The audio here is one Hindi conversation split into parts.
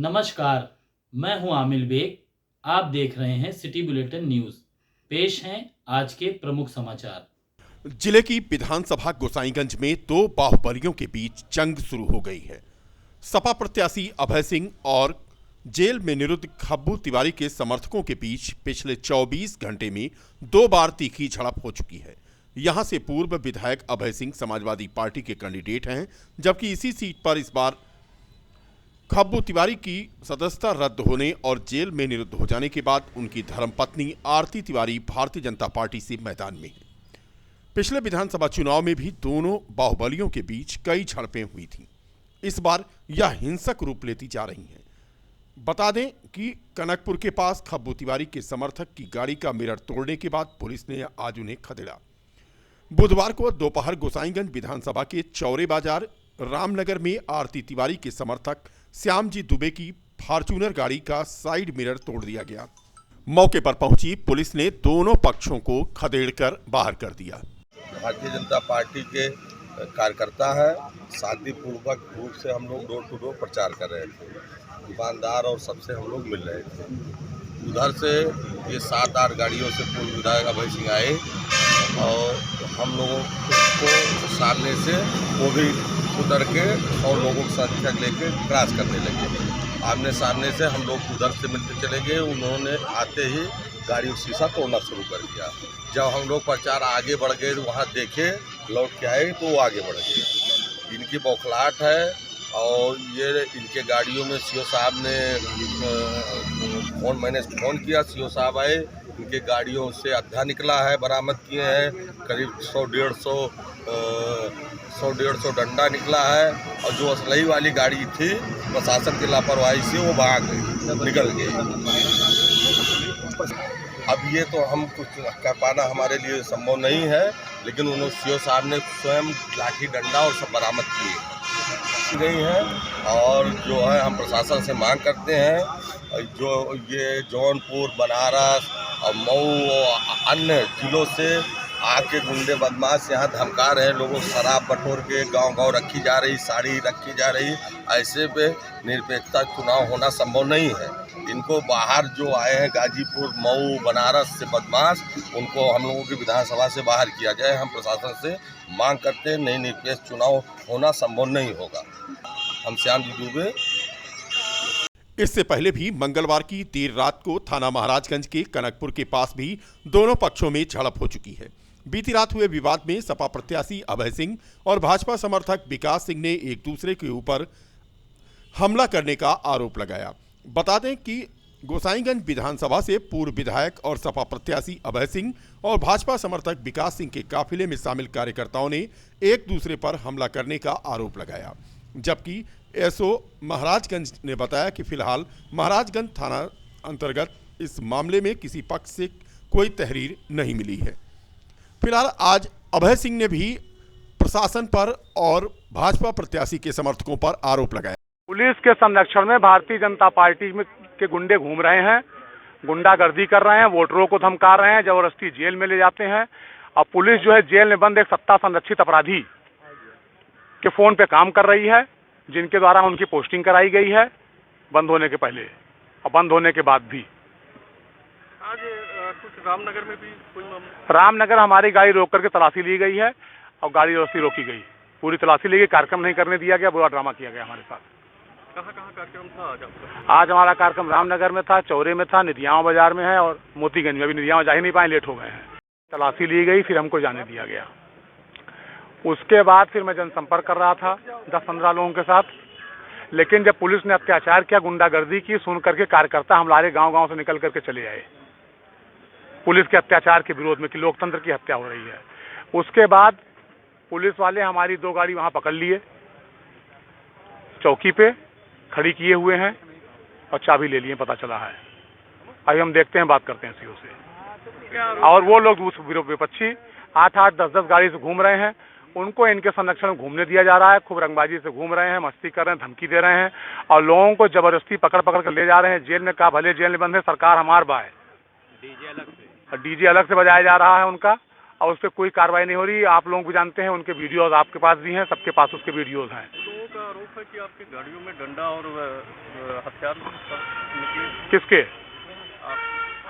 नमस्कार, मैं हूं आमिर बेग। आप देख रहे हैं सिटी बुलेटिन न्यूज। पेश हैं आज के प्रमुख समाचार। जिले की विधानसभा गोसाईगंज में दो बाहुबलियों के बीच जंग शुरू हो गई है। सपा प्रत्याशी अभय सिंह और जेल में निरुद्ध खब्बू तिवारी के समर्थकों के बीच पिछले 24 घंटे में 2 बार तीखी झड़प हो चुकी है। यहां से पूर्व विधायक अभय सिंह समाजवादी पार्टी के कैंडिडेट हैं, जबकि इसी सीट पर इस बार खब्बू तिवारी की सदस्यता रद्द होने और जेल में निरुद्ध हो जाने के बाद उनकी धर्मपत्नी आरती तिवारी भारतीय जनता पार्टी से मैदान में है। पिछले विधानसभा चुनाव में भी दोनों बाहुबलियों के बीच कई झड़पें हुई थीं। इस बार यह हिंसक रूप लेती जा रही हैं। बता दें कि कनकपुर के पास खब्बू तिवारी के समर्थक की गाड़ी का मिरर तोड़ने के बाद पुलिस ने आज उन्हें खदेड़ा। बुधवार को दोपहर गोसाईगंज विधानसभा के चौरे बाजार रामनगर में आरती तिवारी के समर्थक श्यामजी दुबे की फॉर्च्यूनर गाड़ी का साइड मिरर तोड़ दिया गया। मौके पर पहुंची पुलिस ने दोनों पक्षों को खदेड़कर बाहर कर दिया। भारतीय जनता पार्टी के कार्यकर्ता है, शांतिपूर्वक रूप से हम लोग डोर टू डोर प्रचार कर रहे थे। दुकानदार और सबसे हम लोग मिल रहे थे। उधर से ये 7-8 गाड़ियों से पूर्व विधायक अभय सिंह आए और हम लोगों को सामने से वो भी उतर के और लोगों की संख्या लेके क्रॉस करने लगे। आमने सामने से हम लोग उधर से मिलते चले गए। उन्होंने आते ही गाड़ी का शीशा तोड़ना शुरू कर दिया। जब हम लोग प्रचार आगे बढ़ गए तो वहाँ देखे, लौट के आए तो वो आगे बढ़ गए। इनकी बौखलाहट है और ये इनके गाड़ियों में सीओ साहब ने मैंने फ़ोन किया, सीओ साहब आए। इनके गाड़ियों से अद्धा निकला है, बरामद किए हैं। करीब 100-150 डंडा निकला है और जो असलही वाली गाड़ी थी प्रशासन की लापरवाही से वो भाग गई, निकल गई। अब ये तो हम कुछ कर पाना हमारे लिए संभव नहीं है, लेकिन उन्होंने सीओ साहब ने स्वयं लाठी डंडा और सब बरामद किए गई हैं। और जो है हम प्रशासन से मांग करते हैं, जो ये जौनपुर, बनारस और मऊ और अन्य जिलों से आके गुंडे बदमाश यहाँ धमका रहे हैं लोगों को, शराब बटोर के गांव-गांव रखी जा रही, साड़ी रखी जा रही। ऐसे पे निरपेक्षता चुनाव होना संभव नहीं है। इनको बाहर जो आए हैं गाजीपुर, मऊ, बनारस से बदमाश, उनको हम लोगों की विधानसभा से बाहर किया जाए। हम प्रशासन से मांग करते हैं, नहीं निरपेक्ष चुनाव होना संभव नहीं होगा। हम श्यामजी दुबे। इससे पहले भी मंगलवार की देर रात को थाना महाराजगंज के कनकपुर के पास भी दोनों पक्षों में झड़प हो चुकी है। बीती रात हुए विवाद में सपा प्रत्याशी अभय सिंह और भाजपा समर्थक विकास सिंह ने एक दूसरे के ऊपर हमला करने का आरोप लगाया। बता दें कि गोसाईगंज विधानसभा से पूर्व विधायक और सपा प्रत्याशी अभय सिंह और भाजपा समर्थक विकास सिंह के काफिले में शामिल कार्यकर्ताओं ने एक दूसरे पर हमला करने का आरोप लगाया। जबकि एसओ महाराजगंज ने बताया कि फिलहाल महाराजगंज थाना अंतर्गत इस मामले में किसी पक्ष से कोई तहरीर नहीं मिली है। फिलहाल आज अभय सिंह ने भी प्रशासन पर और भाजपा प्रत्याशी के समर्थकों पर आरोप लगाया। पुलिस के संरक्षण में भारतीय जनता पार्टी में के गुंडे घूम रहे हैं, गुंडागर्दी कर रहे हैं, वोटरों को धमका रहे हैं, जबरदस्ती जेल में ले जाते हैं। और पुलिस जो है जेल में बंद एक सत्ता संरक्षित अपराधी के फोन पे काम कर रही है, जिनके द्वारा उनकी पोस्टिंग कराई गई है बंद होने के पहले और बंद होने के बाद भी। आज कुछ रामनगर में भी कोई रामनगर हमारी गाड़ी रोक करके तलाशी ली गई है और गाड़ी व्यवस्था रोकी गई, पूरी तलाशी ली गई, कार्यक्रम नहीं करने दिया गया, बुरा ड्रामा किया गया हमारे साथ। कहाँ कार्यक्रम था आज आपका? आज हमारा कार्यक्रम रामनगर में था, चौरे में था, निधियावा बाजार में है और मोतीगंज में। अभी निधियावा जा ही नहीं पाए, लेट हो गए हैं। तलाशी ली गई, फिर हमको जाने दिया गया। उसके बाद फिर मैं जनसंपर्क कर रहा था 10-15 लोगों के साथ, लेकिन जब पुलिस ने अत्याचार किया, गुंडागर्दी की, सुन करके कार्यकर्ता हमारे गांव-गांव से निकल करके चले आए पुलिस के अत्याचार के विरोध में कि लोकतंत्र की हत्या हो रही है। उसके बाद पुलिस वाले हमारी 2 गाड़ी वहां पकड़ लिए, चौकी पे खड़ी किए हुए हैं और चाबी ले लिए, पता चला है। अभी हम देखते हैं, बात करते हैं सीओ से। और वो लोग उस विपक्षी 8-8, 10-10 गाड़ी से घूम रहे हैं, उनको इनके संरक्षण में घूमने दिया जा रहा है। खूब रंगबाजी से घूम रहे हैं, मस्ती कर रहे हैं, धमकी दे रहे हैं और लोगों को जबरदस्ती पकड़ कर ले जा रहे हैं जेल में। कहा भले जेल में बंद है, सरकार हमार बा है। डीजे अलग से बजाया जा रहा है उनका और उस पर कोई कार्रवाई नहीं हो रही। आप लोग भी जानते हैं, उनके वीडियोज आपके पास भी हैं, सबके पास उसके वीडियोज हैं। का आरोप है कि आपकी गाड़ियों में डंडा और हथियार निकले। किसके? आप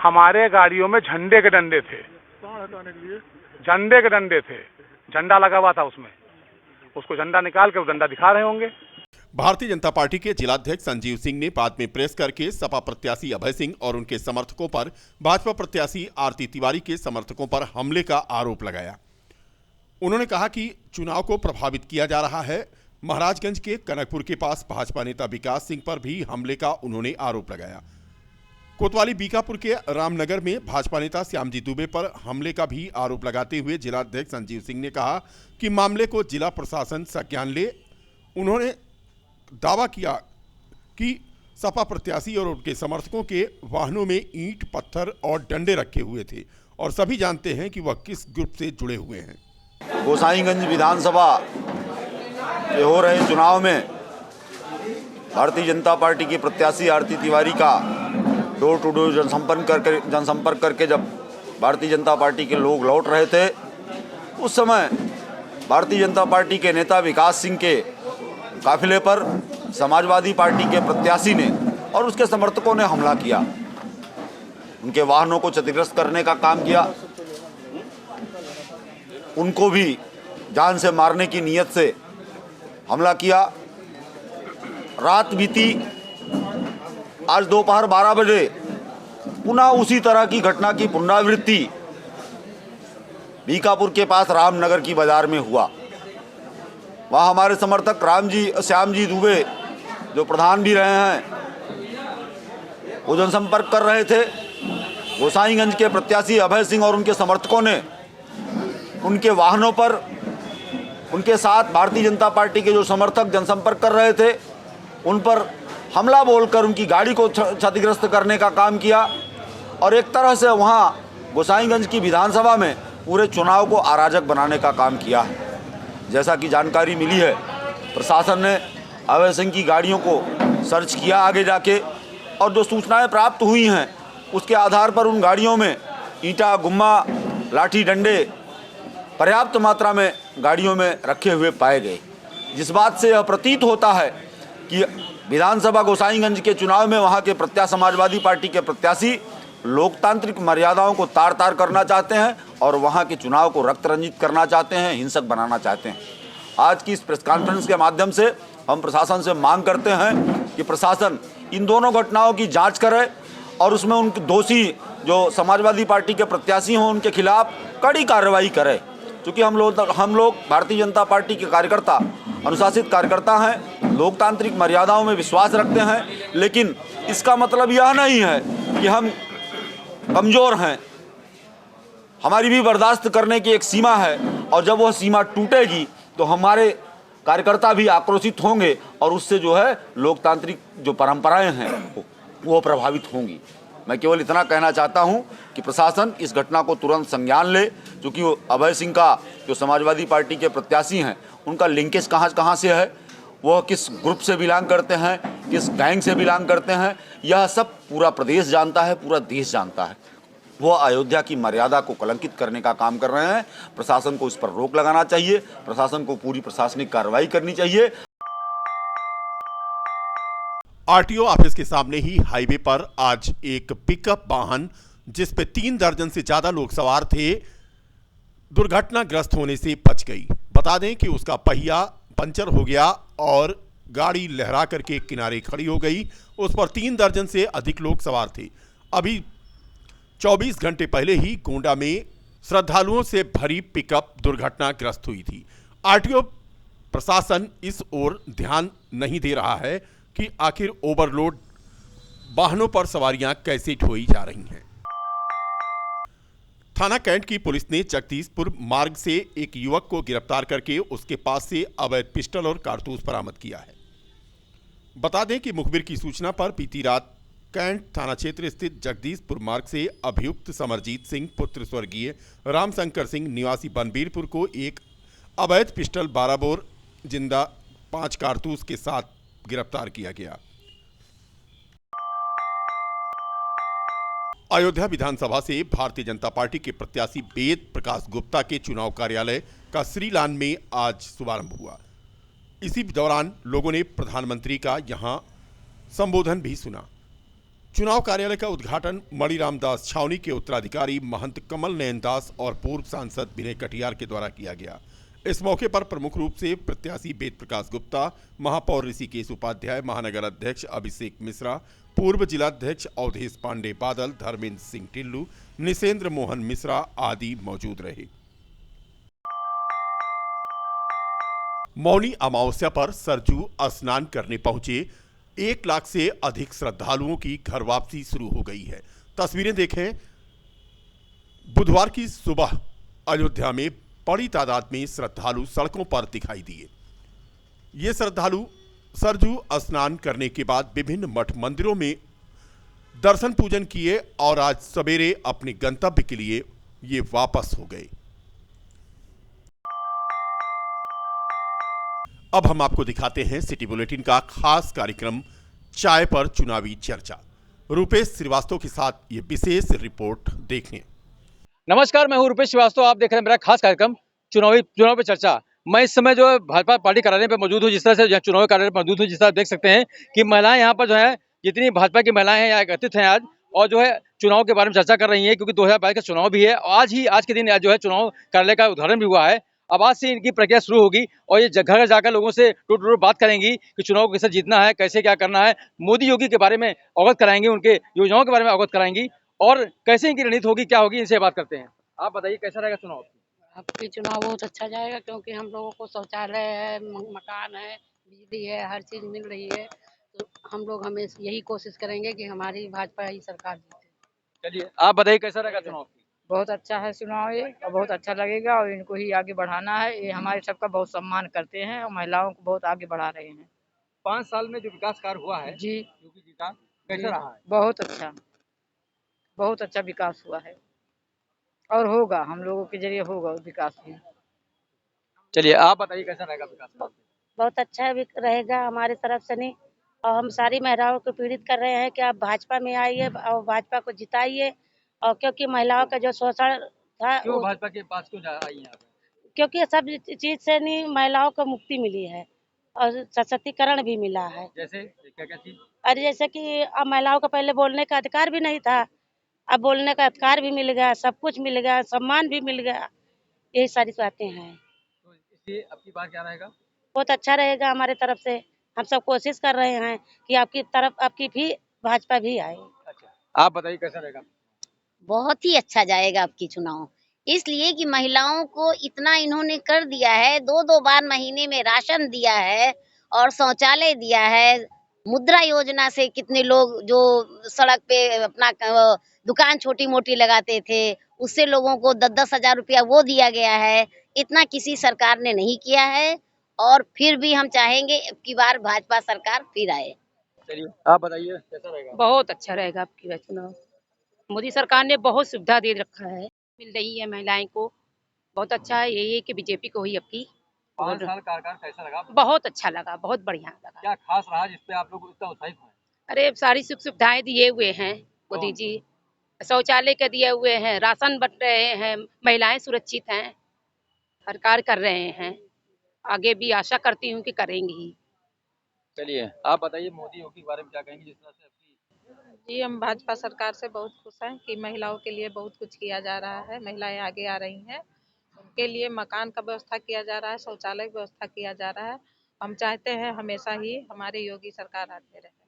हमारे गाड़ियों में झंडे के डंडे थे, कहाँ हटाने के लिए? झंडे के डंडे थे, झंडा लगा हुआ था उसमें, उसको झंडा निकाल के वो डंडा दिखा रहे होंगे। भारतीय जनता पार्टी के जिलाध्यक्ष संजीव सिंह ने बाद में प्रेस करके सपा प्रत्याशी अभय सिंह और उनके समर्थकों पर भाजपा प्रत्याशी आरती तिवारी के समर्थकों पर हमले का आरोप लगाया। उन्होंने कहा कि चुनाव को प्रभावित किया जा रहा है। महाराजगंज के कनकपुर के पास भाजपा नेता विकास सिंह पर भी हमले का उन्होंने आरोप लगाया। कोतवाली बीकापुर के रामनगर में भाजपा नेता श्यामजी दुबे पर हमले का भी आरोप लगाते हुए जिलाध्यक्ष संजीव सिंह ने कहा कि मामले को जिला प्रशासन संज्ञान ले। उन्होंने दावा किया कि सपा प्रत्याशी और उनके समर्थकों के वाहनों में ईंट, पत्थर और डंडे रखे हुए थे और सभी जानते हैं कि वह किस ग्रुप से जुड़े हुए हैं। गोसाईगंज विधानसभा के हो रहे चुनाव में भारतीय जनता पार्टी की प्रत्याशी आरती तिवारी का डोर टू डोर जनसंपर्क करके जब भारतीय जनता पार्टी के लोग लौट रहे थे, उस समय भारतीय जनता पार्टी के नेता विकास सिंह के काफिले पर समाजवादी पार्टी के प्रत्याशी ने और उसके समर्थकों ने हमला किया। उनके वाहनों को क्षतिग्रस्त करने का काम किया, उनको भी जान से मारने की नीयत से हमला किया। रात बीती, आज दोपहर 12 बजे पुनः उसी तरह की घटना की पुनरावृत्ति बीकापुर के पास रामनगर की बाजार में हुआ। वहाँ हमारे समर्थक श्यामजी दुबे, जो प्रधान भी रहे हैं, वो जनसंपर्क कर रहे थे। गोसाईगंज के प्रत्याशी अभय सिंह और उनके समर्थकों ने उनके वाहनों पर, उनके साथ भारतीय जनता पार्टी के जो समर्थक जनसंपर्क कर रहे थे, उन पर हमला बोलकर उनकी गाड़ी को क्षतिग्रस्त करने का काम किया और एक तरह से वहाँ गोसाईगंज की विधानसभा में पूरे चुनाव को अराजक बनाने का काम किया है। जैसा कि जानकारी मिली है, प्रशासन ने अभय सिंह की गाड़ियों को सर्च किया आगे जाके, और जो सूचनाएं प्राप्त हुई हैं उसके आधार पर उन गाड़ियों में ईंटा, गुम्मा, लाठी, डंडे पर्याप्त मात्रा में गाड़ियों में रखे हुए पाए गए, जिस बात से यह प्रतीत होता है कि विधानसभा गोसाईगंज के चुनाव में वहाँ के समाजवादी पार्टी के प्रत्याशी लोकतांत्रिक मर्यादाओं को तार तार करना चाहते हैं और वहाँ के चुनाव को रक्त रंजित करना चाहते हैं, हिंसक बनाना चाहते हैं। आज की इस प्रेस कॉन्फ्रेंस के माध्यम से हम प्रशासन से मांग करते हैं कि प्रशासन इन दोनों घटनाओं की जांच करे और उसमें उनके दोषी जो समाजवादी पार्टी के प्रत्याशी हों उनके खिलाफ कड़ी कार्रवाई करे। क्योंकि हम लोग भारतीय जनता पार्टी के कार्यकर्ता अनुशासित कार्यकर्ता हैं, लोकतांत्रिक मर्यादाओं में विश्वास रखते हैं, लेकिन इसका मतलब यह नहीं है कि हम कमज़ोर हैं। हमारी भी बर्दाश्त करने की एक सीमा है और जब वह सीमा टूटेगी तो हमारे कार्यकर्ता भी आक्रोशित होंगे और उससे जो है लोकतांत्रिक जो परंपराएं हैं वो प्रभावित होंगी। मैं केवल इतना कहना चाहता हूं कि प्रशासन इस घटना को तुरंत संज्ञान ले, क्योंकि अभय सिंह का जो समाजवादी पार्टी के प्रत्याशी हैं उनका लिंकेज कहाँ से है, वह किस ग्रुप से बिलोंग करते हैं, किस गैंग से बिलोंग करते हैं, यह सब पूरा प्रदेश जानता है, पूरा देश जानता है। वो अयोध्या की मर्यादा को कलंकित करने का काम कर रहे हैं। प्रशासन को इस पर रोक लगाना चाहिए, प्रशासन को पूरी प्रशासनिक कार्रवाई करनी चाहिए। आरटीओ ऑफिस के सामने ही हाईवे पर आज एक पिकअप वाहन जिस पे 3 दर्जन से ज्यादा लोग सवार थे, दुर्घटनाग्रस्त होने से बच गई। बता दें कि उसका पहिया पंचर हो गया और गाड़ी लहरा करके किनारे खड़ी हो गई। उस पर 3 दर्जन से अधिक लोग सवार थे। अभी 24 घंटे पहले ही गोंडा में श्रद्धालुओं से भरी पिकअप दुर्घटनाग्रस्त हुई थी। आरटीओ प्रशासन इस ओर ध्यान नहीं दे रहा है कि आखिर ओवरलोड वाहनों पर सवारियां कैसे ढोई जा रही हैं। थाना कैंट की पुलिस ने जगदीशपुर मार्ग से एक युवक को गिरफ्तार करके उसके पास से अवैध पिस्टल और कारतूस बरामद किया है। बता दें कि मुखबिर की सूचना पर बीती रात कैंट थाना क्षेत्र स्थित जगदीशपुर मार्ग से अभियुक्त समरजीत सिंह पुत्र स्वर्गीय रामशंकर सिंह निवासी बनबीरपुर को एक अवैध पिस्टल 12 बोर जिंदा 5 कारतूस के साथ गिरफ्तार किया गया। अयोध्या विधानसभा से भारतीय जनता पार्टी के प्रत्याशी वेद प्रकाश गुप्ता के चुनाव कार्यालय का श्रीलान में आज शुभारंभ हुआ। इसी दौरान लोगों ने प्रधानमंत्री का यहां संबोधन भी सुना। चुनाव कार्यालय का उद्घाटन मणिराम दास छावनी के उत्तराधिकारी महंत कमल नयन दास और पूर्व सांसद विनय कटियार के द्वारा किया गया। इस मौके पर प्रमुख रूप से प्रत्याशी वेद प्रकाश गुप्ता, महापौर ऋषिकेश उपाध्याय, महानगर अध्यक्ष अभिषेक मिश्रा, पूर्व जिलाध्यक्ष अवधेश पांडे बादल, धर्मेंद्र सिंह टिल्लू, निसेंद्र मोहन मिश्रा आदि मौजूद रहे। मौनी अमावस्या पर सरजू स्नान करने पहुंचे 1 लाख से अधिक श्रद्धालुओं की घर वापसी शुरू हो गई है। तस्वीरें देखें। बुधवार की सुबह अयोध्या में बड़ी तादाद में श्रद्धालु सड़कों पर दिखाई दिए। ये श्रद्धालु सरजू स्नान करने के बाद विभिन्न मठ मंदिरों में दर्शन पूजन किए और आज सवेरे अपने गंतव्य के लिए ये वापस हो गए। अब हम आपको दिखाते हैं सिटी बुलेटिन का खास कार्यक्रम चाय पर चुनावी चर्चा। रुपेश श्रीवास्तव के साथ ये विशेष रिपोर्ट देखें। नमस्कार, मैं हूं रुपेश श्रीवास्तव। आप देख रहे हैं मेरा खास कार्यक्रम चुनाव पे चर्चा। मैं इस समय जो है भाजपा पार्टी कार्यालय पे मौजूद हूं। जिस तरह से चुनाव कार्यालय पर मौजूद हूं, जिस तरह देख सकते हैं कि महिलाएं यहाँ पर जो है, जितनी भाजपा की महिलाएं हैं यहाँ एकत्रित हैं आज, और जो है चुनाव के बारे में चर्चा कर रही हैं, क्योंकि 2022 का चुनाव भी है। आज के दिन जो है चुनाव कार्यालय का उद्घाटन भी हुआ है। अब आज से इनकी प्रक्रिया शुरू होगी और ये घर घर जाकर लोगों से टूट टूट बात करेंगी कि चुनाव को कैसे जीतना है, कैसे क्या करना है। मोदी योगी के बारे में अवगत कराएंगे, उनके योजनाओं के बारे में अवगत कराएंगी और कैसे इनकी रणनीति होगी, क्या होगी, इनसे बात करते हैं। आप बताइए कैसा रहेगा चुनाव? आपकी चुनाव बहुत अच्छा जाएगा, क्योंकि हम लोगों को शौचालय है, मकान है, बिजली है, हर चीज़ मिल रही है। तो हम लोग हमेशा यही कोशिश करेंगे कि हमारी भाजपा ही सरकार जीते। चलिए आप बताइए कैसा रहेगा चुनाव? बहुत अच्छा है चुनाव ये, और बहुत अच्छा लगेगा, और इनको ही आगे बढ़ाना है। ये हमारे सबका बहुत सम्मान करते हैं और महिलाओं को बहुत आगे बढ़ा रहे हैं। 5 साल में जो विकास कार्य हुआ है जी, योगी जी का, कैसा रहा है? बहुत अच्छा विकास हुआ है और होगा, हम लोगों के जरिए होगा विकास भी। चलिए आप बताइए कैसा रहेगा विकास? बहुत अच्छा रहेगा हमारे तरफ से नहीं, और हम सारी महिलाओं को पीड़ित कर रहे हैं कि आप भाजपा में आइए और भाजपा को जिताइए। और क्योंकि महिलाओं का जो शोषण था, क्यों भाजपा के पास क्यों आई यहाँ पे? क्योंकि सब चीज से नहीं महिलाओं को मुक्ति मिली है और सशक्तिकरण भी मिला है। जैसे क्या क्या चीज? अरे जैसे कि अब महिलाओं को पहले बोलने का अधिकार भी नहीं था, अब बोलने का अधिकार भी मिल गया, सब कुछ मिल गया, सम्मान भी मिल गया। यही सारी बातें हैं। तो इसलिए आपकी बात क्या रहेगा? बहुत अच्छा रहेगा हमारे तरफ से। हम सब कोशिश कर रहे हैं कि आपकी तरफ आपकी भी भाजपा भी आए। अच्छा, आप बताइए कैसा रहेगा? बहुत ही अच्छा जाएगा आपकी चुनाव, इसलिए कि महिलाओं को इतना इन्होंने कर दिया है। 2-2 बार महीने में राशन दिया है और शौचालय दिया है। मुद्रा योजना से कितने लोग जो सड़क पे अपना दुकान छोटी मोटी लगाते थे, उससे लोगों को 10-10 हजार रुपया वो दिया गया है। इतना किसी सरकार ने नहीं किया है, और फिर भी हम चाहेंगे कि बार भाजपा सरकार फिर आए। चलिए आप बताइए कैसा रहेगा? बहुत अच्छा रहेगा आपकी चुनाव। मोदी सरकार ने बहुत सुविधा दे रखा है, मिल रही है महिलाएं को। बहुत अच्छा है, यही है कि बीजेपी को ही आपकी। 5 साल कार्यकाल कैसा लगा? बहुत अच्छा लगा, बहुत बढ़िया लगा। क्या खास रहा जिसपे आप लोग इतना उत्साहित हुए? अरे सारी सुख सुविधाएं दिए हुए हैं मोदी जी, शौचालय के दिए हुए हैं, राशन बंट रहे हैं, महिलाएं सुरक्षित हैं, हर कार्य कर रहे हैं। आगे भी आशा करती हूँ कि करेंगी ही। चलिए आप बताइए मोदी योगी के बारे में क्या कहेंगे, जिस तरह से आपकी? जी, हम भाजपा सरकार से बहुत खुश हैं कि महिलाओं के लिए बहुत कुछ किया जा रहा है। महिलाएं आगे आ रही हैं, उनके लिए मकान का व्यवस्था किया जा रहा है, शौचालय की व्यवस्था किया जा रहा है। हम चाहते हैं हमेशा ही हमारे योगी सरकार आते रहे।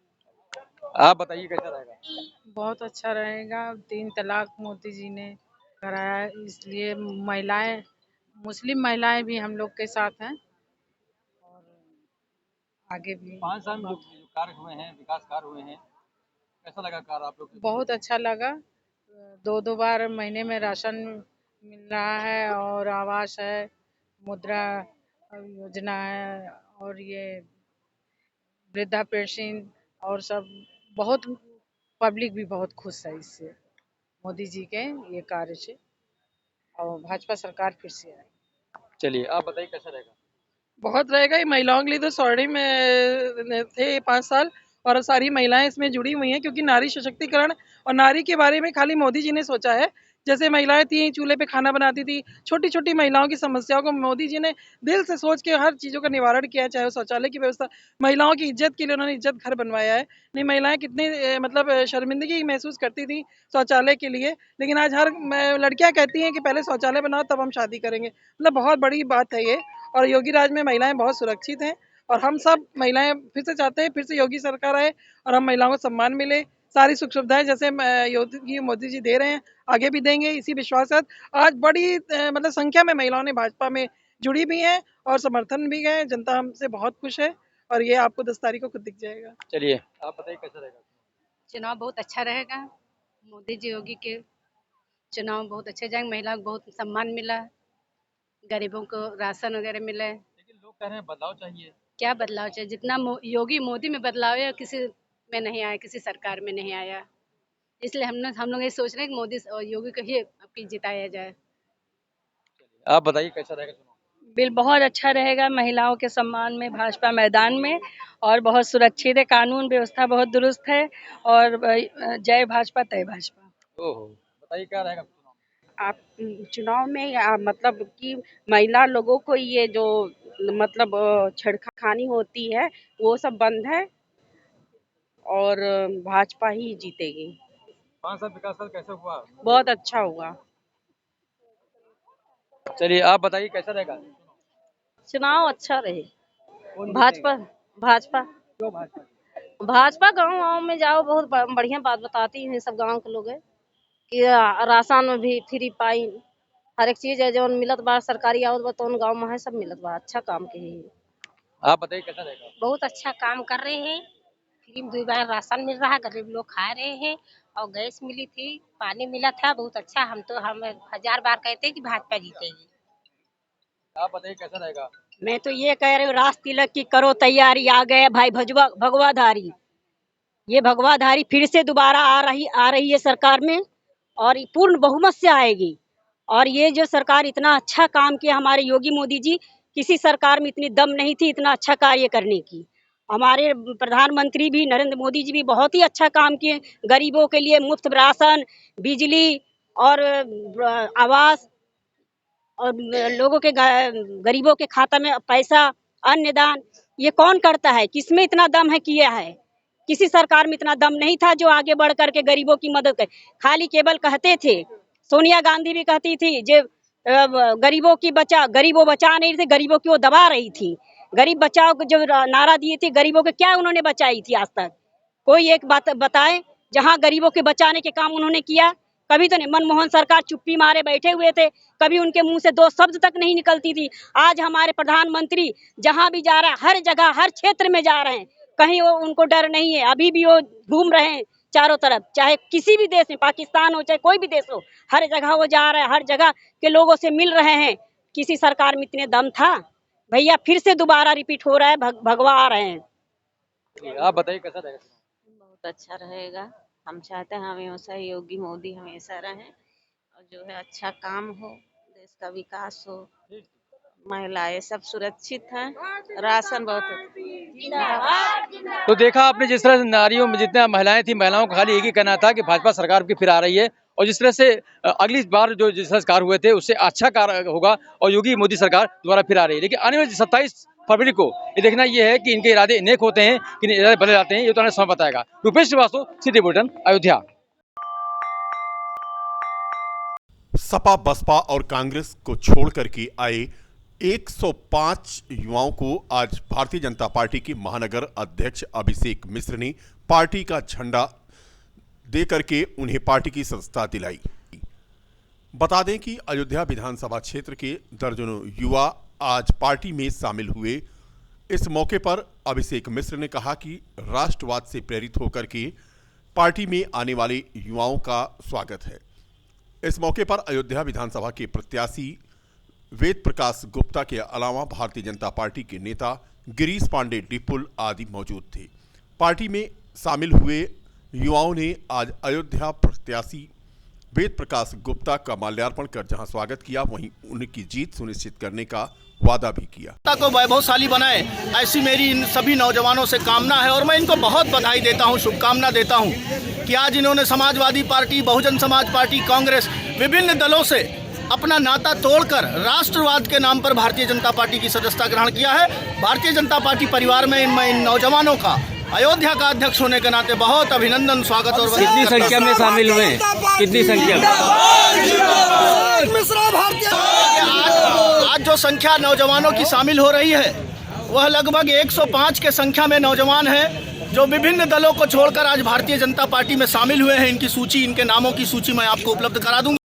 आप बताइए कैसा रहेगा? बहुत अच्छा रहेगा। 3 तलाक मोदी जी ने कराया है, इसलिए महिलाएं, मुस्लिम महिलाएं भी हम लोग के साथ हैं और आगे भी। 5 साल में जो कार्य हुए हैं, विकास कार्य हुए हैं, कैसा लगा कार्य आप लोग? बहुत अच्छा लगा। 2-2 बार महीने में राशन मिल रहा है, और आवास है, मुद्रा योजना है, और ये वृद्धा पेंशन, और सब बहुत पब्लिक भी बहुत खुश है इससे, मोदी जी के ये कार्य से, और भाजपा सरकार फिर से आए। चलिए आप बताइए कैसा रहेगा? बहुत रहेगा। ये महिलाओं के लिए तो स्वर्णिम थे 5 साल, और सारी महिलाएं इसमें जुड़ी हुई हैं, क्योंकि नारी सशक्तिकरण और नारी के बारे में खाली मोदी जी ने सोचा है जैसे महिलाएं थी चूल्हे पे खाना बनाती थी, छोटी छोटी महिलाओं की समस्याओं को मोदी जी ने दिल से सोच के हर चीज़ों का निवारण किया है, चाहे वो शौचालय की व्यवस्था, महिलाओं की इज्जत के लिए उन्होंने इज्जत घर बनवाया है। नहीं, महिलाएं कितनी मतलब शर्मिंदगी महसूस करती थी शौचालय के लिए, लेकिन आज हर लड़कियां कहती हैं कि पहले शौचालय बनाओ तब हम शादी करेंगे। मतलब बहुत बड़ी बात है ये, और योगी राज में महिलाएं बहुत सुरक्षित हैं, और हम सब महिलाएं फिर से चाहते हैं फिर से योगी सरकार आए और हम महिलाओं को सम्मान मिले, सारी सुख सुविधाएं जैसे योगी मोदी जी दे रहे हैं आगे भी देंगे, इसी विश्वास के साथ आज बड़ी मतलब संख्या में महिलाओं ने भाजपा में जुड़ी भी हैं और समर्थन भी है। जनता हमसे बहुत खुश है और ये आपको 10 तारीख को खुद दिख जाएगा। चलिए आप बताइए कैसा रहेगा? चुनाव बहुत अच्छा रहेगा। मोदी जी योगी के चुनाव बहुत अच्छे जाएंगे, महिलाओं को बहुत सम्मान मिला, गरीबों को राशन वगैरह मिले। लेकिन लोग कह रहे हैं बदलाव चाहिए। क्या बदलाव चाहिए? जितना योगी मोदी में बदलाव है किसी में नहीं आया, किसी सरकार में नहीं आया। इसलिए हम लोग ये सोच रहे हैं कि मोदी और योगी को ही आपकी जिताया जाए। आप बताइए कैसा रहेगा चुनाव? बिल बहुत अच्छा रहेगा, महिलाओं के सम्मान में भाजपा मैदान में, और बहुत सुरक्षित है, कानून व्यवस्था बहुत दुरुस्त है, और जय भाजपा तय भाजपा। ओहो, बताइए क्या रहेगा चुनाव? आप चुनाव में मतलब कि महिला लोगों को ये जो मतलब छेड़खानी होती है वो सब बंद है और भाजपा ही जीतेगी। 5 साल विकास साल कैसे हुआ? बहुत अच्छा हुआ। चलिए आप बताइए कैसा रहेगा? चुनाव अच्छा रहे। कौन भाजपा भाजपा क्यों भाजपा? भाजपा गांव में जाओ, बहुत बढ़िया बात बताती है सब गांव के लोग है कि राशन में भी फ्री पाई, हर एक चीज है जो मिलत बा, सरकारी आवत बा तो गाँव में है सब मिलत बा, अच्छा काम के है। आप बताइए कैसा रहेगा? बहुत अच्छा काम कर रहे हैं, फ्री 2 बार राशन मिल रहा है, गरीब लोग खा रहे हैं, और गैस मिली थी, पानी मिला था, बहुत अच्छा। हम 1000 बार कहते हैं कि भाजपा जीतेगी। आप बताइए कैसा रहेगा? मैं तो ये कह रही हूँ रास तिलक की करो तैयारी, आ गए भाई भगवाधारी। ये भगवाधारी फिर से दोबारा आ रही है सरकार में, और पूर्ण बहुमत से आएगी। और ये जो सरकार इतना अच्छा काम किया हमारे योगी मोदी जी, किसी सरकार में इतनी दम नहीं थी इतना अच्छा कार्य करने की। हमारे प्रधानमंत्री भी नरेंद्र मोदी जी भी बहुत ही अच्छा काम किए, गरीबों के लिए मुफ्त राशन, बिजली और आवास, और लोगों के गरीबों के खाता में पैसा, अन्नदान, ये कौन करता है? किसमें इतना दम है किया है? किसी सरकार में इतना दम नहीं था जो आगे बढ़ करके गरीबों की मदद करे। खाली केवल कहते थे, सोनिया गांधी भी कहती थी जो गरीबों बचा नहीं थे, गरीबों की वो दबा रही थी। गरीब बचाओ जो नारा दिए थे, गरीबों के क्या उन्होंने बचाई थी आज तक? कोई एक बात बताए जहां गरीबों के बचाने के काम उन्होंने किया? कभी तो नहीं। मनमोहन सरकार चुप्पी मारे बैठे हुए थे, कभी उनके मुंह से 2 शब्द तक नहीं निकलती थी। आज हमारे प्रधानमंत्री जहां भी जा रहा है, हर जगह हर क्षेत्र में जा रहे हैं, कहीं वो उनको डर नहीं है, अभी भी वो घूम रहे हैं चारों तरफ, चाहे किसी भी देश में, पाकिस्तान हो चाहे कोई भी देश हो, हर जगह वो जा रहे हैं, हर जगह के लोगों से मिल रहे हैं। किसी सरकार में इतने दम था? भैया फिर से दोबारा रिपीट हो रहा है, भगवा आ रहे हैं। आप बताइए कैसा रहेगा? बहुत अच्छा रहेगा, हम चाहते हैं हमेशा योगी मोदी हमेशा रहें, और जो है अच्छा काम हो, देश का विकास हो, महिलाएं सब सुरक्षित हैं, राशन बहुत। तो देखा आपने जिस तरह से नारियों में जितने महिलाएं थी, महिलाओं को खाली एक ही कहना था कि भाजपा सरकार की फिर आ रही है, और जिस तरह से अगली बार जो जिस सरकार हुए थे उससे अच्छा कार्य होगा और योगी मोदी सरकार दोबारा फिर आ रही है। लेकिन आने वाली 27 फरवरी को ये देखना ये है कि इनके इरादे नेक होते हैं कि इरादे बदले जाते हैं, ये तो हमें समय बताएगा। Rupesh Srivastava, city bulletin, Ayodhya. सपा, बसपा और कांग्रेस को छोड़ करके आए 105 युवाओं को आज भारतीय जनता पार्टी के महानगर अध्यक्ष अभिषेक मिश्र ने पार्टी का झंडा दे करके उन्हें पार्टी की सदस्यता दिलाई। बता दें कि अयोध्या विधानसभा क्षेत्र के दर्जनों युवा आज पार्टी में शामिल हुए। इस मौके पर अभिषेक मिश्र ने कहा कि राष्ट्रवाद से प्रेरित होकर के पार्टी में आने वाले युवाओं का स्वागत है। इस मौके पर अयोध्या विधानसभा के प्रत्याशी वेद प्रकाश गुप्ता के अलावा भारतीय जनता पार्टी के नेता गिरीश पांडे डिपुल आदि मौजूद थे। पार्टी में शामिल हुए युवाओं ने आज अयोध्या प्रत्याशी वेद प्रकाश गुप्ता का माल्यार्पण कर जहां स्वागत किया, वहीं उनकी जीत सुनिश्चित करने का वादा भी किया। को वैभवशाली बनाए, ऐसी मेरी इन सभी नौजवानों से कामना है, और मैं इनको बहुत बधाई देता हूं, शुभकामना देता हूं कि आज इन्होंने समाजवादी पार्टी, बहुजन समाज पार्टी, कांग्रेस विभिन्न दलों से अपना नाता तोड़कर राष्ट्रवाद के नाम पर भारतीय जनता पार्टी की सदस्यता ग्रहण किया है। भारतीय जनता पार्टी परिवार में इन नौजवानों का अयोध्या का अध्यक्ष होने के नाते बहुत अभिनंदन, स्वागत और कितनी संख्या में शामिल हुए? कितनी संख्या में? आज जो संख्या नौजवानों की शामिल हो रही है वह लगभग 105 के संख्या में नौजवान हैं जो विभिन्न दलों को छोड़कर आज भारतीय जनता पार्टी में शामिल हुए हैं। इनकी सूची, इनके नामों की सूची मैं आपको उपलब्ध करा दूंगा।